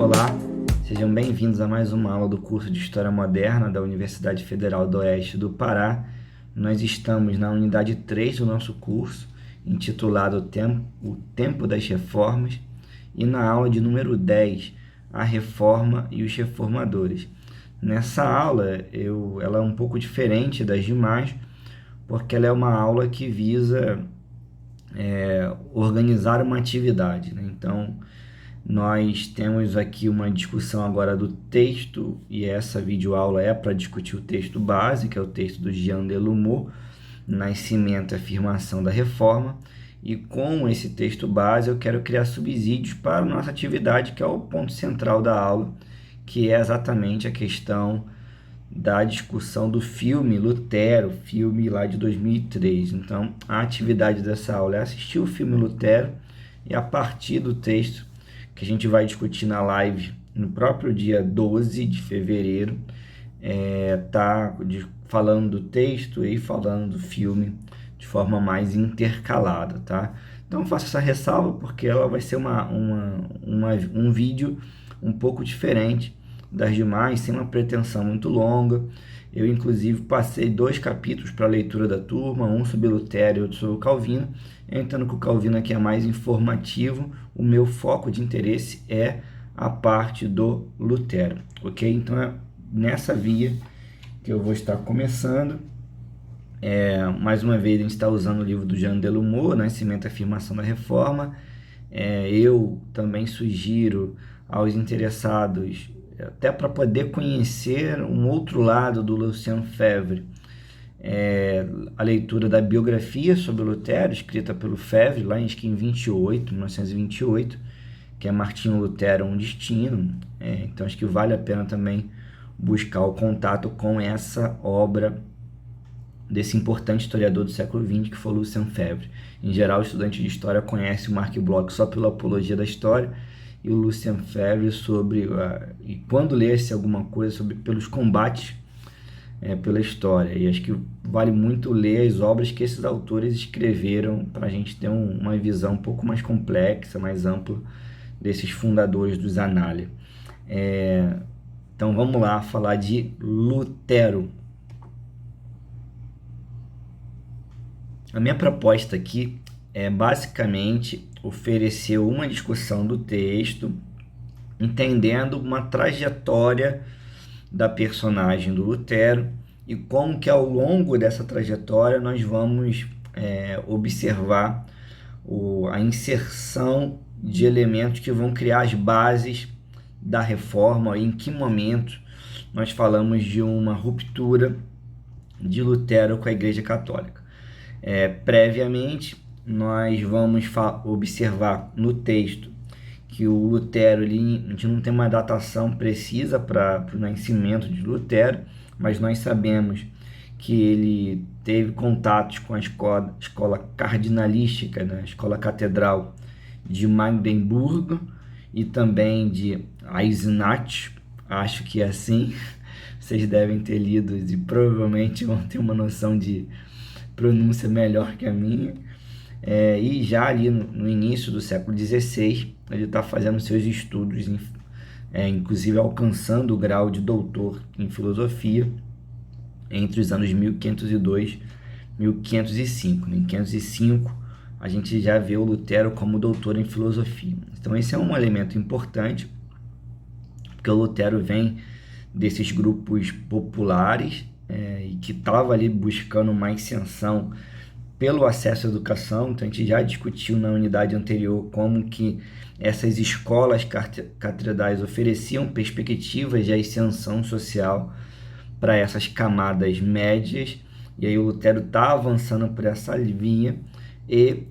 Olá, sejam bem-vindos a mais uma aula do curso de História Moderna da Universidade Federal do Oeste do Pará. Nós estamos na unidade 3 do nosso curso, intitulado O Tempo das Reformas, e na aula de número 10, a Reforma e os Reformadores. Nessa aula, ela é um pouco diferente das demais, porque ela é uma aula que visa organizar uma atividade, né? Então, nós temos aqui uma discussão agora do texto, e essa videoaula é para discutir o texto base, que é o texto do Jean Delumeau, Nascimento e Afirmação da Reforma, e com esse texto base eu quero criar subsídios para a nossa atividade, que é o ponto central da aula, que é exatamente a questão da discussão do filme Lutero, filme lá de 2003. Então, a atividade dessa aula é assistir o filme Lutero, e a partir do texto que a gente vai discutir na live no próprio dia 12 de fevereiro, falando do texto e falando do filme de forma mais intercalada, tá? Então faço essa ressalva porque ela vai ser um vídeo um pouco diferente das demais, sem uma pretensão muito longa. Eu, inclusive, passei 2 capítulos para a leitura da turma, um sobre Lutero e outro sobre o Calvino. Eu entendo que o Calvino aqui é mais informativo, o meu foco de interesse é a parte do Lutero, ok? Então é nessa via que eu vou estar começando. Mais uma vez, a gente está usando o livro do Jean Delumeau, Nascimento e Afirmação da Reforma. Eu também sugiro aos interessados, até para poder conhecer um outro lado do Lucien Febvre, a leitura da biografia sobre Lutero, escrita pelo Febvre, lá em 1928, que é Martinho Lutero, um Destino. Então acho que vale a pena também buscar o contato com essa obra desse importante historiador do século XX, que foi Lucien Febvre. Em geral, o estudante de história conhece o Marc Bloch só pela apologia da história, e o Lucien Febvre e quando lesse alguma coisa pelos combates pela história. E acho que vale muito ler as obras que esses autores escreveram para a gente ter uma visão um pouco mais complexa, mais ampla desses fundadores dos Anália. Então vamos lá falar de Lutero. A minha proposta aqui é basicamente oferecer uma discussão do texto, entendendo uma trajetória da personagem do Lutero e como que ao longo dessa trajetória nós vamos observar a inserção de elementos que vão criar as bases da reforma, e em que momento nós falamos de uma ruptura de Lutero com a Igreja Católica. Previamente, nós vamos observar no texto que o Lutero, a gente não tem uma datação precisa para o nascimento de Lutero, mas nós sabemos que ele teve contatos com a escola cardinalística, né, a escola catedral de Magdeburgo e também de Eisenach, acho que é assim, vocês devem ter lido e provavelmente vão ter uma noção de pronúncia melhor que a minha. E já ali no início do século XVI, ele está fazendo seus estudos, inclusive alcançando o grau de doutor em filosofia entre os anos 1502 e 1505. Em 1505, a gente já vê o Lutero como doutor em filosofia. Então esse é um elemento importante, porque o Lutero vem desses grupos populares, e que estava ali buscando uma ascensão pelo acesso à educação. Então a gente já discutiu na unidade anterior como que essas escolas catedrais ofereciam perspectivas de ascensão social para essas camadas médias, e aí o Lutero está avançando por essa linha, e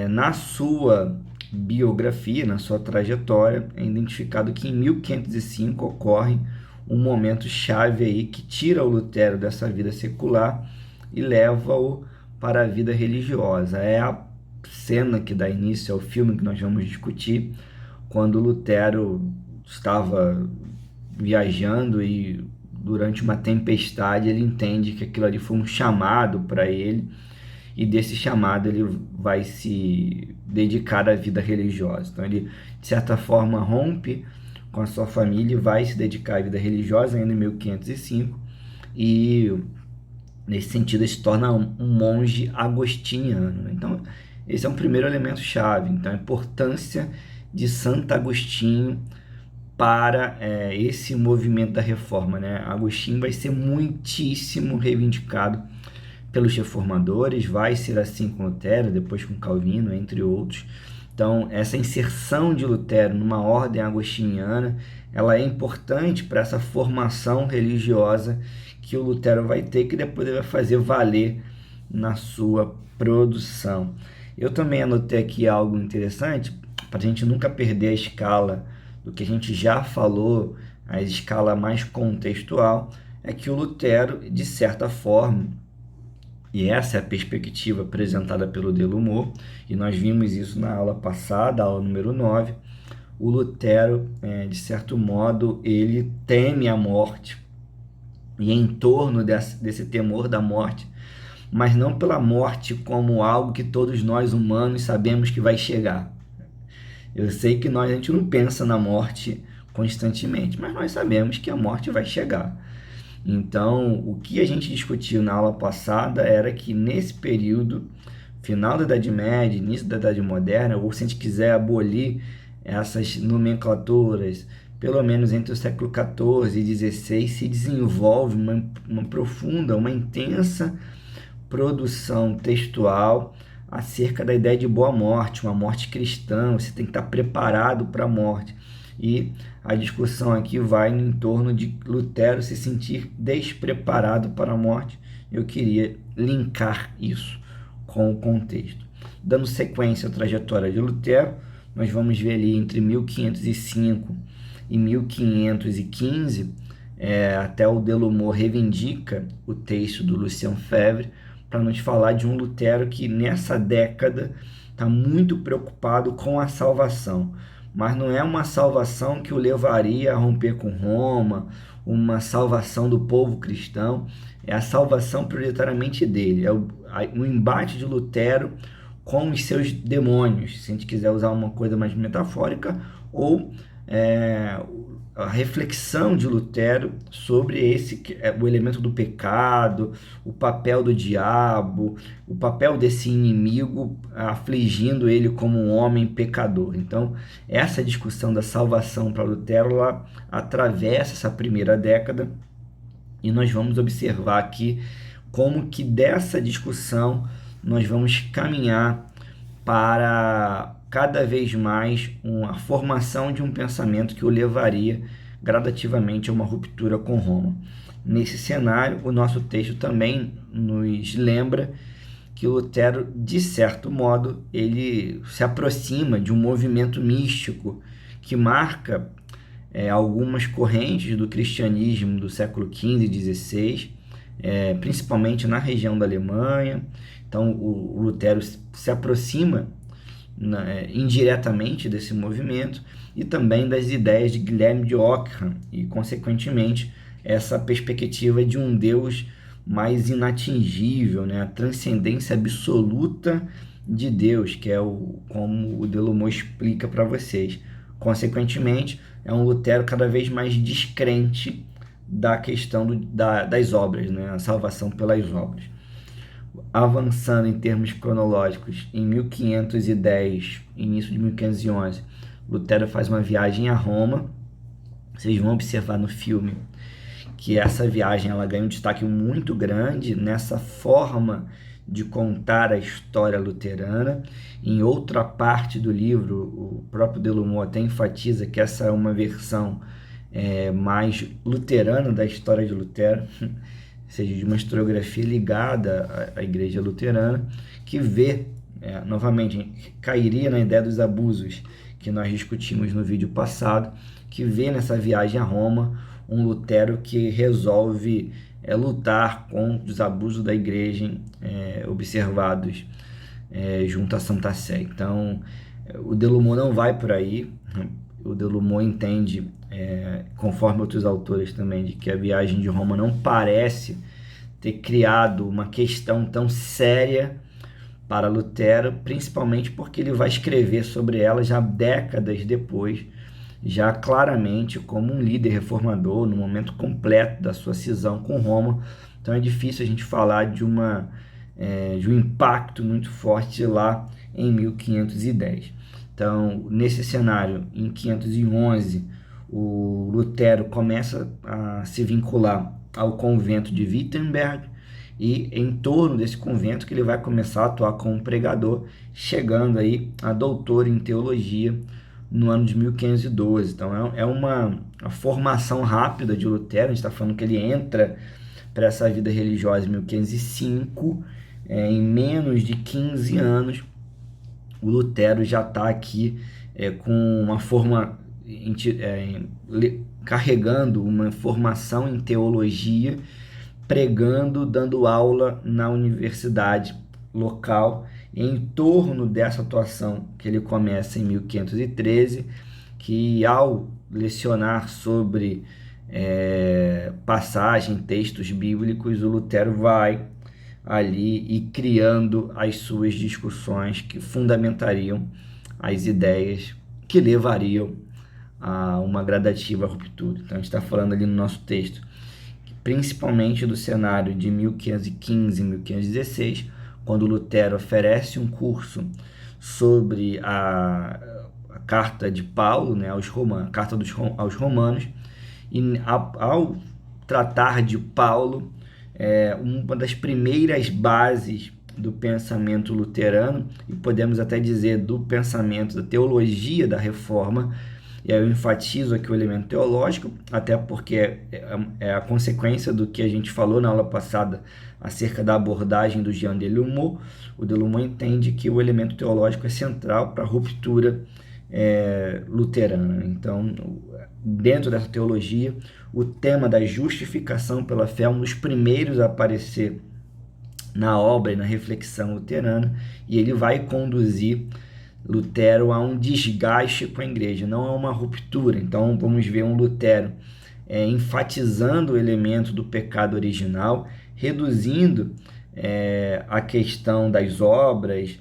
na sua biografia, na sua trajetória, é identificado que em 1505 ocorre um momento chave aí que tira o Lutero dessa vida secular e leva-o para a vida religiosa. É a cena que dá início ao filme que nós vamos discutir, quando Lutero estava viajando e durante uma tempestade ele entende que aquilo ali foi um chamado para ele, e desse chamado ele vai se dedicar à vida religiosa. Então ele, de certa forma, rompe com a sua família e vai se dedicar à vida religiosa ainda em 1505, e nesse sentido ele se torna um monge agostiniano, né? Então esse é um primeiro elemento chave. Então a importância de Santo Agostinho para esse movimento da reforma, né? Agostinho vai ser muitíssimo reivindicado pelos reformadores, vai ser assim com Lutero, depois com Calvino, entre outros. Então, essa inserção de Lutero numa ordem agostiniana, ela é importante para essa formação religiosa que o Lutero vai ter, que depois ele vai fazer valer na sua produção. Eu também anotei aqui algo interessante, para a gente nunca perder a escala do que a gente já falou, a escala mais contextual, é que o Lutero, de certa forma, e essa é a perspectiva apresentada pelo Delumor, e nós vimos isso na aula passada, aula número 9, o Lutero, de certo modo, ele teme a morte, e em torno desse temor da morte, mas não pela morte como algo que todos nós humanos sabemos que vai chegar. Eu sei que a gente não pensa na morte constantemente, mas nós sabemos que a morte vai chegar. Então, o que a gente discutiu na aula passada era que nesse período, final da Idade Média, início da Idade Moderna, ou se a gente quiser abolir essas nomenclaturas, pelo menos entre o século XIV e XVI, se desenvolve uma profunda, uma intensa produção textual acerca da ideia de boa morte, uma morte cristã. Você tem que estar preparado para a morte. E a discussão aqui vai em torno de Lutero se sentir despreparado para a morte. Eu queria linkar isso com o contexto. Dando sequência à trajetória de Lutero, nós vamos ver ali entre 1505 e 1515, até o Delumor reivindica o texto do Lucien Febvre, para nos falar de um Lutero que nessa década está muito preocupado com a salvação, mas não é uma salvação que o levaria a romper com Roma, uma salvação do povo cristão, é a salvação prioritariamente dele, é o embate de Lutero com os seus demônios, se a gente quiser usar uma coisa mais metafórica, ou a reflexão de Lutero sobre o elemento do pecado, o papel do diabo, o papel desse inimigo afligindo ele como um homem pecador. Então, essa discussão da salvação para Lutero, ela atravessa essa primeira década, e nós vamos observar aqui como que dessa discussão nós vamos caminhar para cada vez mais a formação de um pensamento que o levaria gradativamente a uma ruptura com Roma. Nesse cenário, o nosso texto também nos lembra que Lutero, de certo modo, ele se aproxima de um movimento místico que marca algumas correntes do cristianismo do século XV e XVI, principalmente na região da Alemanha. Então, o Lutero se aproxima indiretamente desse movimento e também das ideias de Guilherme de Ockham e, consequentemente, essa perspectiva de um Deus mais inatingível, né? A transcendência absoluta de Deus, que é como o Delumor explica para vocês. Consequentemente, é um Lutero cada vez mais descrente da questão das obras, né? A salvação pelas obras. Avançando em termos cronológicos, em 1510, início de 1511, Lutero faz uma viagem a Roma. Vocês vão observar no filme que essa viagem ela ganha um destaque muito grande nessa forma de contar a história luterana. Em outra parte do livro, o próprio Delumor até enfatiza que essa é uma versão mais luterana da história de Lutero, ou seja, de uma historiografia ligada à igreja luterana, que vê, novamente, cairia na ideia dos abusos que nós discutimos no vídeo passado, que vê nessa viagem a Roma um Lutero que resolve lutar contra os abusos da igreja observados junto à Santa Sé. Então, o Delumor não vai por aí. O Delumor entende, conforme outros autores também, de que a viagem de Roma não parece ter criado uma questão tão séria para Lutero, principalmente porque ele vai escrever sobre ela já décadas depois, já claramente como um líder reformador no momento completo da sua cisão com Roma. Então é difícil a gente falar de um impacto muito forte lá em 1510. Então, nesse cenário, em 511, o Lutero começa a se vincular ao convento de Wittenberg, e em torno desse convento que ele vai começar a atuar como pregador, chegando aí a doutor em teologia no ano de 1512. Então é uma formação rápida de Lutero. A gente está falando que ele entra para essa vida religiosa em 1505, em menos de 15 anos o Lutero já está aqui com uma carregando uma formação em teologia, pregando, dando aula na universidade local. Em torno dessa atuação que ele começa em 1513, que ao lecionar sobre passagem, textos bíblicos, o Lutero vai ali e criando as suas discussões que fundamentariam as ideias que levariam a uma gradativa ruptura. Então a gente está falando ali no nosso texto principalmente do cenário de 1515 e 1516, quando Lutero oferece um curso sobre a carta de Paulo, né, a carta aos Romanos, e ao tratar de Paulo, uma das primeiras bases do pensamento luterano, e podemos até dizer do pensamento, da teologia da Reforma. E aí eu enfatizo aqui o elemento teológico, até porque é a consequência do que a gente falou na aula passada acerca da abordagem do Jean Delumeau. O Delumeau entende que o elemento teológico é central para a ruptura luterana. Então, dentro dessa teologia, o tema da justificação pela fé é um dos primeiros a aparecer na obra e na reflexão luterana, e ele vai conduzir Lutero a um desgaste com a igreja, não a uma ruptura. Então vamos ver um Lutero enfatizando o elemento do pecado original, reduzindo a questão das obras,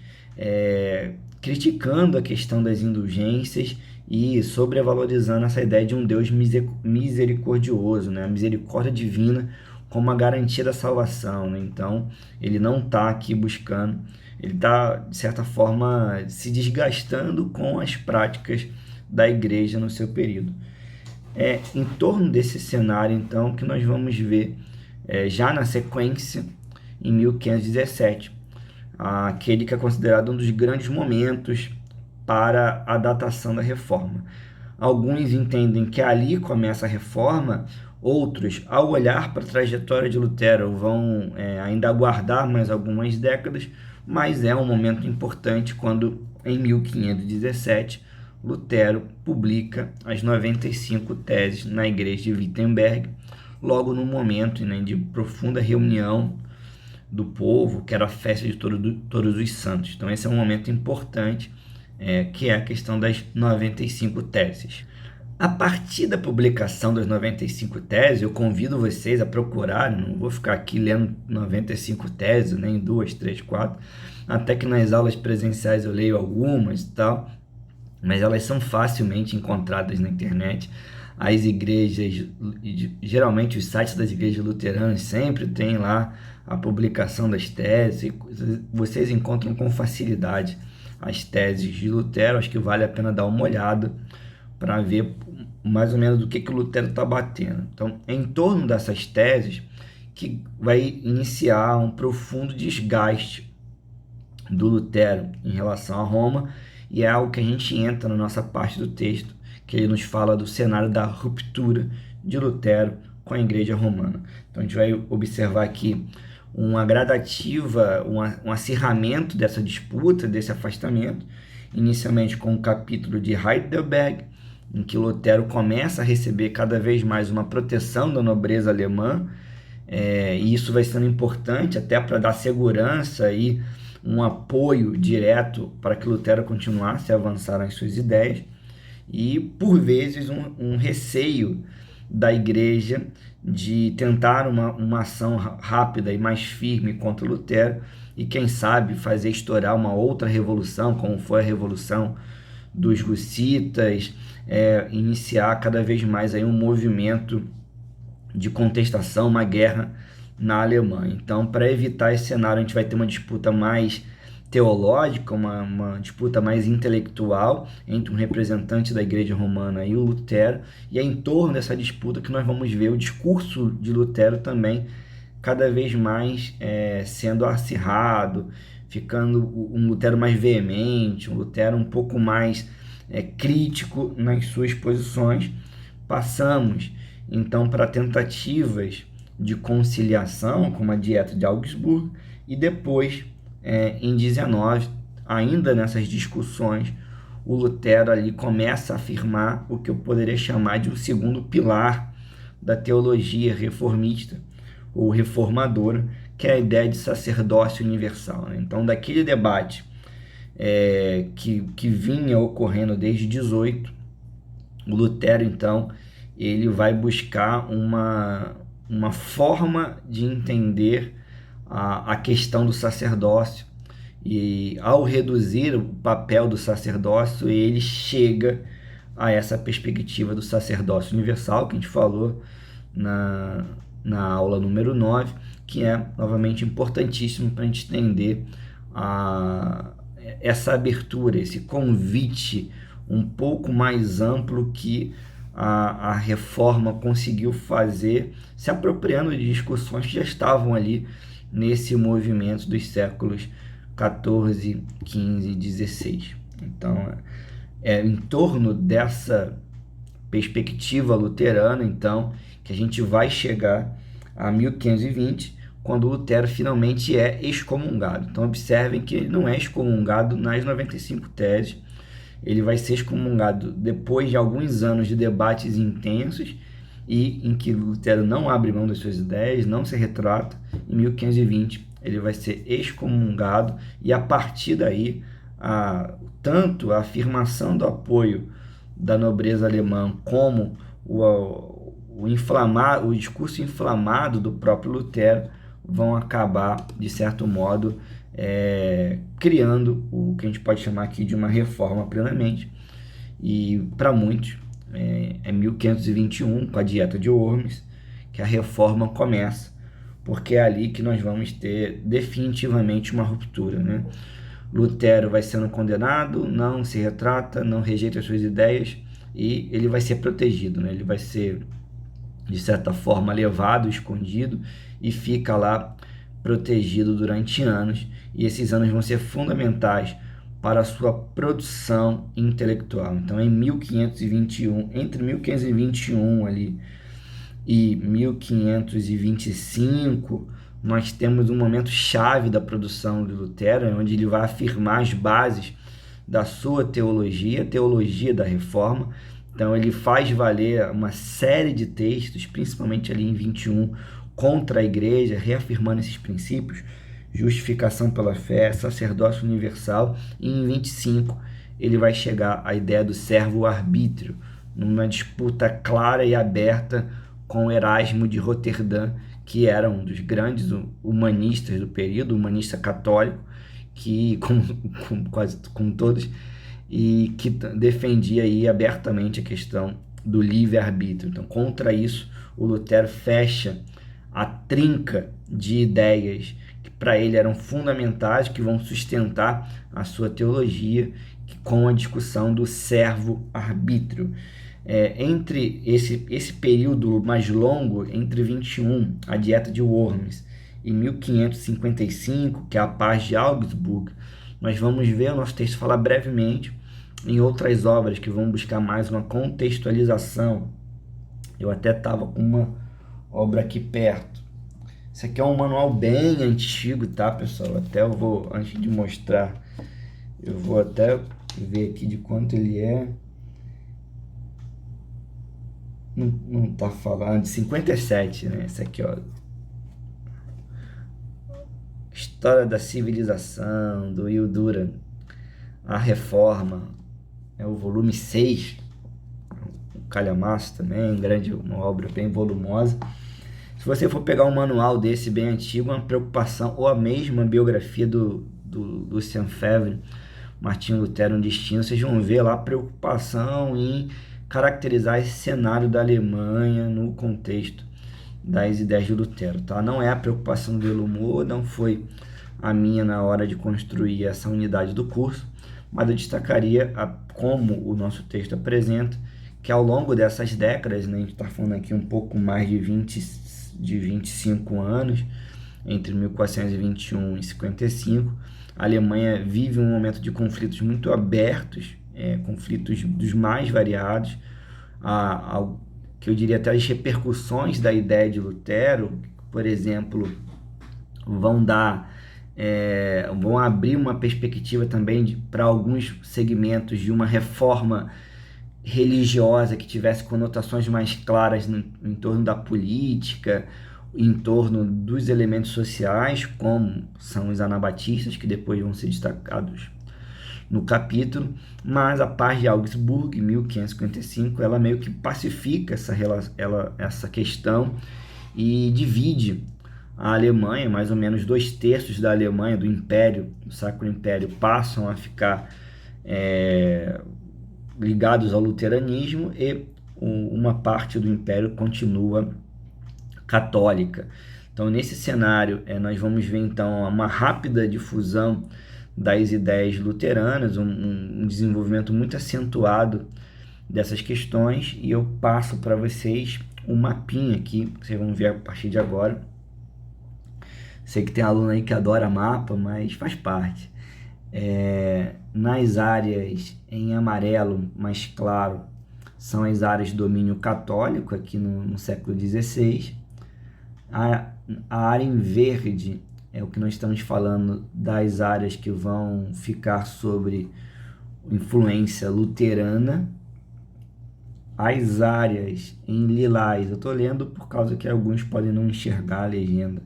criticando a questão das indulgências e sobrevalorizando essa ideia de um Deus misericordioso, né? A misericórdia divina como a garantia da salvação, né? Então ele não está aqui buscando, ele está, de certa forma, se desgastando com as práticas da igreja no seu período. Em torno desse cenário, então, que nós vamos ver já na sequência, em 1517, aquele que é considerado um dos grandes momentos para a datação da reforma. Alguns entendem que ali começa a reforma, outros, ao olhar para a trajetória de Lutero, vão ainda aguardar mais algumas décadas, mas é um momento importante quando, em 1517, Lutero publica as 95 teses na igreja de Wittenberg, logo no momento, né, de profunda reunião do povo, que era a festa de todos os santos. Então esse é um momento importante, que é a questão das 95 teses. A partir da publicação das 95 teses, eu convido vocês a procurar, não vou ficar aqui lendo 95 teses, nem 2, 3, 4, até que nas aulas presenciais eu leio algumas e tal, mas elas são facilmente encontradas na internet. As igrejas, geralmente os sites das igrejas luteranas sempre tem lá a publicação das teses, vocês encontram com facilidade as teses de Lutero. Acho que vale a pena dar uma olhada para ver mais ou menos do que o Lutero está batendo. Então, é em torno dessas teses que vai iniciar um profundo desgaste do Lutero em relação a Roma, e é algo que a gente entra na nossa parte do texto, que ele nos fala do cenário da ruptura de Lutero com a igreja romana. Então, a gente vai observar aqui uma gradativa, um acirramento dessa disputa, desse afastamento, inicialmente com o capítulo de Heidelberg, em que Lutero começa a receber cada vez mais uma proteção da nobreza alemã, e isso vai sendo importante até para dar segurança e um apoio direto para que Lutero continuasse a avançar nas suas ideias, e por vezes um receio da igreja de tentar uma ação rápida e mais firme contra Lutero, e quem sabe fazer estourar uma outra revolução, como foi a revolução dos hussitas, iniciar cada vez mais aí um movimento de contestação, uma guerra na Alemanha. Então, para evitar esse cenário, a gente vai ter uma disputa mais teológica, uma disputa mais intelectual entre um representante da Igreja Romana e o Lutero, e é em torno dessa disputa que nós vamos ver o discurso de Lutero também cada vez mais sendo acirrado, ficando um Lutero mais veemente, um Lutero um pouco mais crítico nas suas posições. Passamos então para tentativas de conciliação, como a Dieta de Augsburgo, e depois, em 19, ainda nessas discussões, o Lutero ali começa a afirmar o que eu poderia chamar de um segundo pilar da teologia reformista ou reformadora, que é a ideia de sacerdócio universal. Né? Então, daquele debate que vinha ocorrendo desde 18, o Lutero, então, ele vai buscar uma forma de entender a questão do sacerdócio, e ao reduzir o papel do sacerdócio, ele chega a essa perspectiva do sacerdócio universal, que a gente falou na aula número 9, que é novamente importantíssimo para a gente entender essa abertura, esse convite um pouco mais amplo que a reforma conseguiu fazer, se apropriando de discussões que já estavam ali nesse movimento dos séculos 14, 15 e 16. Então, em torno dessa perspectiva luterana, então, que a gente vai chegar a 1520, quando Lutero finalmente é excomungado. Então, observem que ele não é excomungado nas 95 teses, ele vai ser excomungado depois de alguns anos de debates intensos e em que Lutero não abre mão das suas ideias, não se retrata. Em 1520 ele vai ser excomungado, e a partir daí tanto a afirmação do apoio da nobreza alemã como o discurso inflamado do próprio Lutero vão acabar, de certo modo, criando o que a gente pode chamar aqui de uma reforma plenamente. E para muitos é 1521, com a Dieta de Worms, que a reforma começa, porque é ali que nós vamos ter definitivamente uma ruptura, né? Lutero vai sendo condenado, não se retrata, não rejeita as suas ideias, e ele vai ser protegido, né? Ele vai ser, de certa forma, levado, escondido, e fica lá protegido durante anos, e esses anos vão ser fundamentais para a sua produção intelectual. Então, em 1521, entre 1521 ali e 1525, nós temos um momento chave da produção de Lutero, onde ele vai afirmar as bases da sua teologia, a teologia da reforma. Então, ele faz valer uma série de textos, principalmente ali em 21, contra a igreja, reafirmando esses princípios: justificação pela fé, sacerdócio universal. E em 25 ele vai chegar à ideia do servo-arbítrio, numa disputa clara e aberta com Erasmo de Roterdã, que era um dos grandes humanistas do período, humanista católico, que quase todos, e que defendia aí abertamente a questão do livre-arbítrio. Então, contra isso, o Lutero fecha a trinca de ideias que para ele eram fundamentais, que vão sustentar a sua teologia, com a discussão do servo-arbítrio. Entre esse período mais longo, entre 21, a Dieta de Worms, e 1555, que é a Paz de Augsburg, nós vamos ver o nosso texto falar brevemente em outras obras que vão buscar mais uma contextualização. Eu até estava com uma obra aqui perto. Esse aqui é um manual bem antigo, tá, pessoal? Até eu vou, antes de mostrar, eu vou até ver aqui de quanto ele é. Não tá falando, de 57, né? Esse aqui, ó. História da Civilização, do Will Durant. A Reforma, é o volume 6. O calhamaço também, uma obra bem volumosa. Se você for pegar um manual desse bem antigo, uma preocupação, ou a mesma biografia do Lucien Febvre, Martinho Lutero, um Destino, vocês vão ver lá a preocupação em caracterizar esse cenário da Alemanha no contexto das ideias de Lutero, tá? Não é a preocupação do Delumor, não foi a minha na hora de construir essa unidade do curso, mas eu destacaria como o nosso texto apresenta, que ao longo dessas décadas, né, a gente está falando aqui um pouco mais de 25 anos, entre 1421 e 55, a Alemanha vive um momento de conflitos muito abertos, conflitos dos mais variados, que eu diria até as repercussões da ideia de Lutero, por exemplo, vão abrir uma perspectiva também para alguns segmentos de uma reforma religiosa que tivesse conotações mais claras em torno da política, em torno dos elementos sociais, como são os anabatistas, que depois vão ser destacados no capítulo, mas a Paz de Augsburg, em 1555, ela meio que pacifica essa questão e divide a Alemanha. Mais ou menos 2/3 da Alemanha, do Império, do Sacro Império, passam a ficar ligados ao luteranismo, e uma parte do Império continua católica. Então, nesse cenário, nós vamos ver então uma rápida difusão das ideias luteranas, um desenvolvimento muito acentuado dessas questões, e eu passo para vocês um mapinha aqui, que vocês vão ver a partir de agora. Sei que tem aluno aí que adora mapa, mas faz parte. Nas áreas em amarelo mais claro, são as áreas de domínio católico, aqui no século XVI. A área em verde é o que nós estamos falando das áreas que vão ficar sobre influência luterana. As áreas em lilás, eu estou lendo por causa que alguns podem não enxergar a legenda.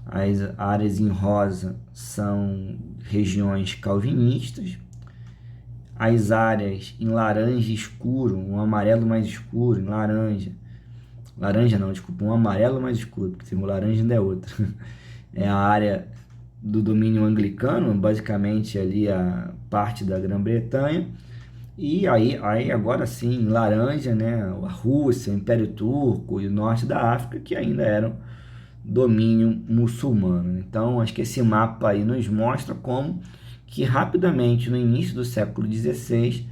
As áreas em rosa são regiões calvinistas. As áreas em laranja escuro, um amarelo mais escuro, em laranja não, desculpa, um amarelo mais escuro, porque o laranja ainda é outro. É a área do domínio anglicano, basicamente ali a parte da Grã-Bretanha. E aí agora sim, em laranja, né, a Rússia, o Império Turco e o norte da África, que ainda eram domínio muçulmano. Então, acho que esse mapa aí nos mostra como que rapidamente, no início do século XVI,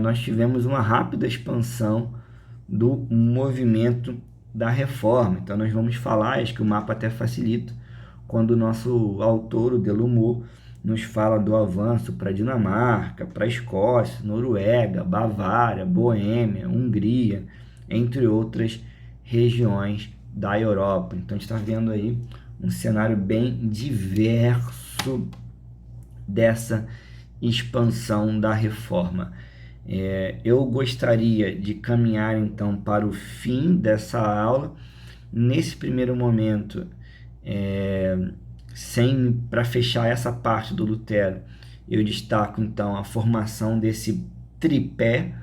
nós tivemos uma rápida expansão do movimento da reforma. Então, nós vamos falar, acho que o mapa até facilita, quando o nosso autor, o Delumor, nos fala do avanço para a Dinamarca, para a Escócia, Noruega, Bavária, Boêmia, Hungria, entre outras regiões da Europa. Então, a gente está vendo aí um cenário bem diverso dessa expansão da reforma. Eu gostaria de caminhar então para o fim dessa aula. Nesse primeiro momento, para fechar essa parte do Lutero, eu destaco então a formação desse tripé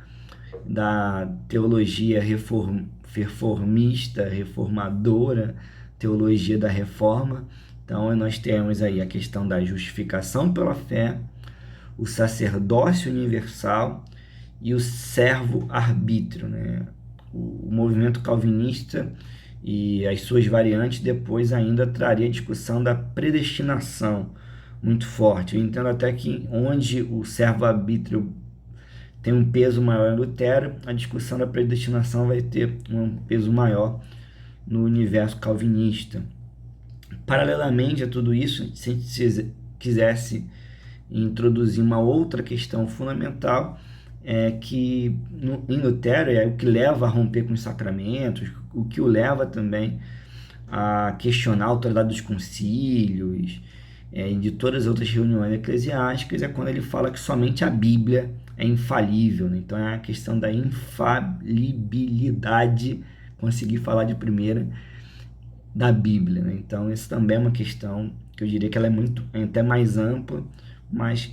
da teologia reformista, reformadora, teologia da reforma. Então, nós temos aí a questão da justificação pela fé, o sacerdócio universal e o servo-arbítrio, né? O movimento calvinista e as suas variantes depois ainda traria a discussão da predestinação muito forte. Eu entendo até que onde o servo-arbítrio tem um peso maior em Lutero, a discussão da predestinação vai ter um peso maior no universo calvinista. Paralelamente a tudo isso, se a gente quisesse introduzir uma outra questão fundamental, que em Lutero é o que leva a romper com os sacramentos, o que o leva também a questionar a autoridade dos concílios, de todas as outras reuniões eclesiásticas, é quando ele fala que somente a Bíblia é infalível, né? Então é a questão da infalibilidade, consegui falar de primeira, da Bíblia, né? Então isso também é uma questão que eu diria que ela é até mais ampla, mas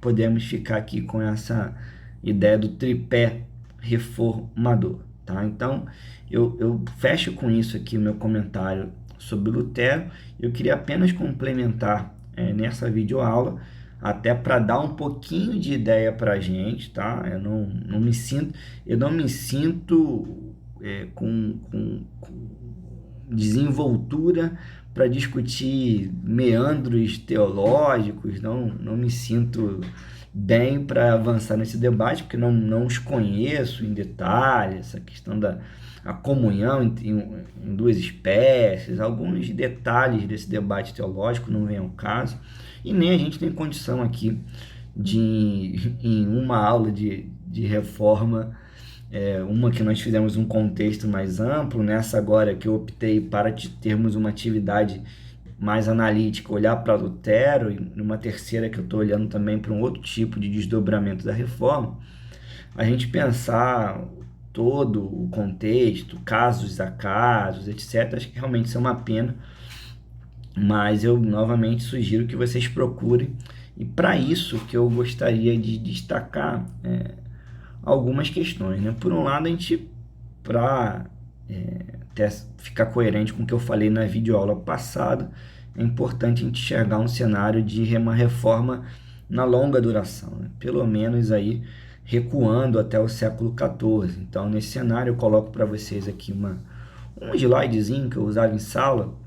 podemos ficar aqui com essa ideia do tripé reformador, tá? Então eu fecho com isso aqui o meu comentário sobre Lutero. Eu queria apenas complementar nessa videoaula até para dar um pouquinho de ideia para a gente, tá? Eu não me sinto com desenvoltura para discutir meandros teológicos, não me sinto bem para avançar nesse debate, porque não os conheço em detalhe, essa questão da a comunhão em duas espécies, alguns detalhes desse debate teológico não vem ao caso, e nem a gente tem condição aqui de, em uma aula de reforma, uma que nós fizemos um contexto mais amplo, nessa agora que eu optei para termos uma atividade mais analítica, olhar para Lutero, e numa terceira que eu estou olhando também para um outro tipo de desdobramento da reforma, a gente pensar todo o contexto, casos a casos, etc. Acho que realmente isso é uma pena, mas eu novamente sugiro que vocês procurem, e para isso que eu gostaria de destacar algumas questões, né? Por um lado, a gente, para até ficar coerente com o que eu falei na videoaula passada, é importante a gente enxergar um cenário de uma reforma na longa duração, né? Pelo menos aí recuando até o século XIV. Então, nesse cenário, eu coloco para vocês aqui um slidezinho que eu usava em sala,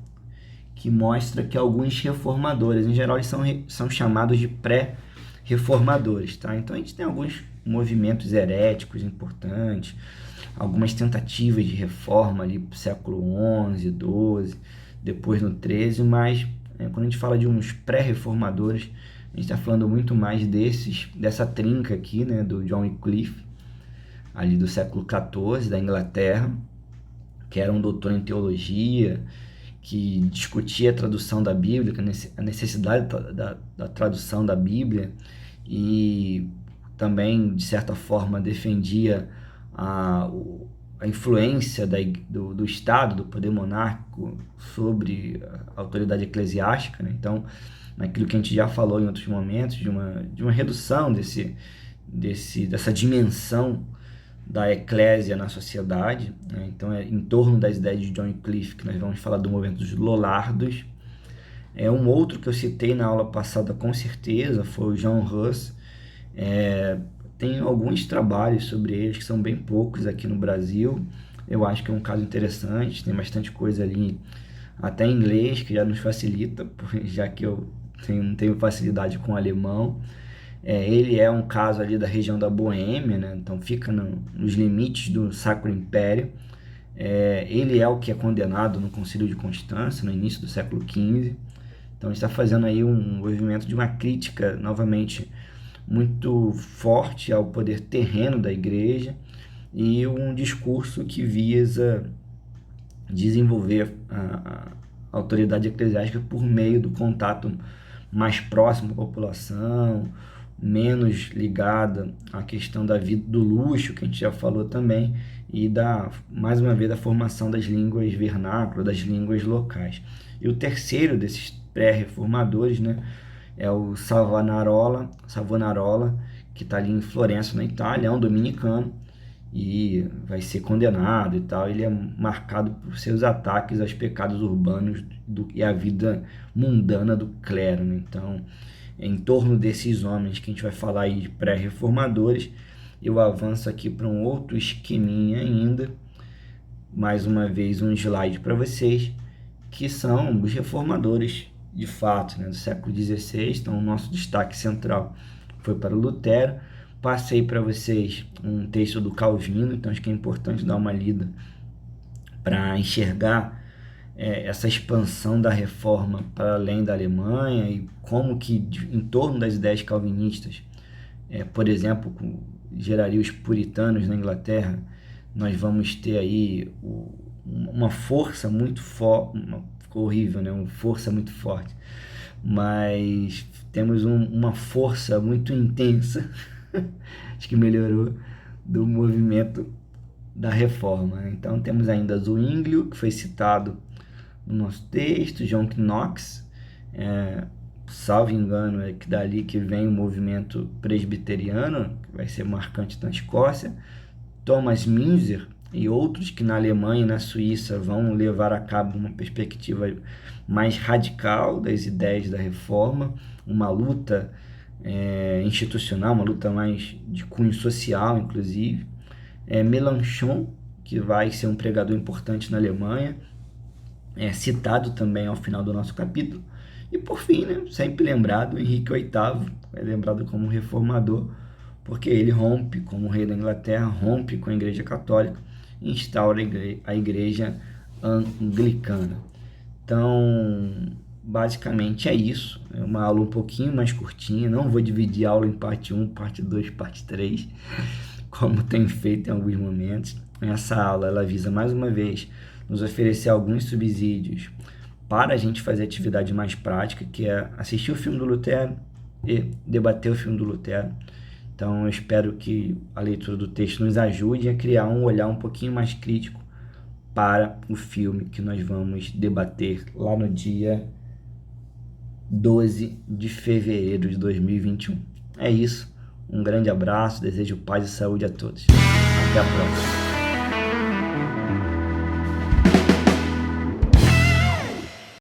que mostra que alguns reformadores, em geral, eles são chamados de pré-reformadores, tá? Então, a gente tem alguns movimentos heréticos importantes, algumas tentativas de reforma ali para o século XI, XII, depois no XIII, mas quando a gente fala de uns pré-reformadores, a gente está falando muito mais dessa trinca aqui, né, do John Wycliffe, ali do século XIV, da Inglaterra, que era um doutor em teologia, que discutia a tradução da Bíblia, a necessidade da tradução da Bíblia, e também, de certa forma, defendia a influência do Estado, do poder monárquico sobre a autoridade eclesiástica, né? Então, naquilo que a gente já falou em outros momentos, de uma redução dessa dimensão da eclésia na sociedade, né? Então, em torno das ideias de John Wycliffe que nós vamos falar do movimento dos Lollardos. Um outro que eu citei na aula passada com certeza foi o John Huss. Tem alguns trabalhos sobre eles que são bem poucos aqui no Brasil. Eu acho que é um caso interessante, tem bastante coisa ali, até em inglês, que já nos facilita, já que eu tenho facilidade com o alemão. Ele é um caso ali da região da Boêmia, né? Então fica nos limites do Sacro Império. Ele é o que é condenado no Concílio de Constância, no início do século XV. Então a gente está fazendo aí um movimento de uma crítica, novamente, muito forte ao poder terreno da igreja, e um discurso que visa desenvolver a autoridade eclesiástica por meio do contato mais próximo com a população, menos ligada à questão da vida, do luxo, que a gente já falou também, e mais uma vez, da formação das línguas vernáculas, das línguas locais. E o terceiro desses pré-reformadores, né, é o Savonarola, que está ali em Florença, na Itália, é um dominicano e vai ser condenado e tal. Ele é marcado por seus ataques aos pecados urbanos e à vida mundana do clero, né? Então, em torno desses homens que a gente vai falar aí de pré-reformadores, eu avanço aqui para um outro esqueminha ainda, mais uma vez um slide para vocês, que são os reformadores de fato, né, do século XVI. Então, o nosso destaque central foi para o Lutero. Passei para vocês um texto do Calvino, então acho que é importante dar uma lida para enxergar essa expansão da reforma para além da Alemanha, e como que em torno das ideias calvinistas, por exemplo, geraria os puritanos na Inglaterra, nós vamos ter aí uma força muito forte, ficou horrível, né? Uma força muito forte, mas temos uma força muito intensa, acho que melhorou, do movimento da reforma. Então temos ainda Zwinglio, que foi citado no nosso texto, John Knox, salvo engano, é que dali que vem o movimento presbiteriano, que vai ser marcante na Escócia, Thomas Müntzer e outros que na Alemanha e na Suíça vão levar a cabo uma perspectiva mais radical das ideias da reforma, uma luta institucional, uma luta mais de cunho social, inclusive. Mélenchon, que vai ser um pregador importante na Alemanha, citado também ao final do nosso capítulo. E por fim, né, sempre lembrado, Henrique VIII, é lembrado como reformador, porque ele rompe como rei da Inglaterra, rompe com a Igreja Católica e instaura a Igreja Anglicana. Então, basicamente é isso. É uma aula um pouquinho mais curtinha. Não vou dividir a aula em parte 1, parte 2, parte 3, como tenho feito em alguns momentos. Essa aula ela visa, mais uma vez, nos oferecer alguns subsídios para a gente fazer atividade mais prática, que é assistir o filme do Lutero e debater o filme do Lutero. Então, eu espero que a leitura do texto nos ajude a criar um olhar um pouquinho mais crítico para o filme que nós vamos debater lá no dia 12 de fevereiro de 2021. É isso. Um grande abraço, desejo paz e saúde a todos. Até a próxima.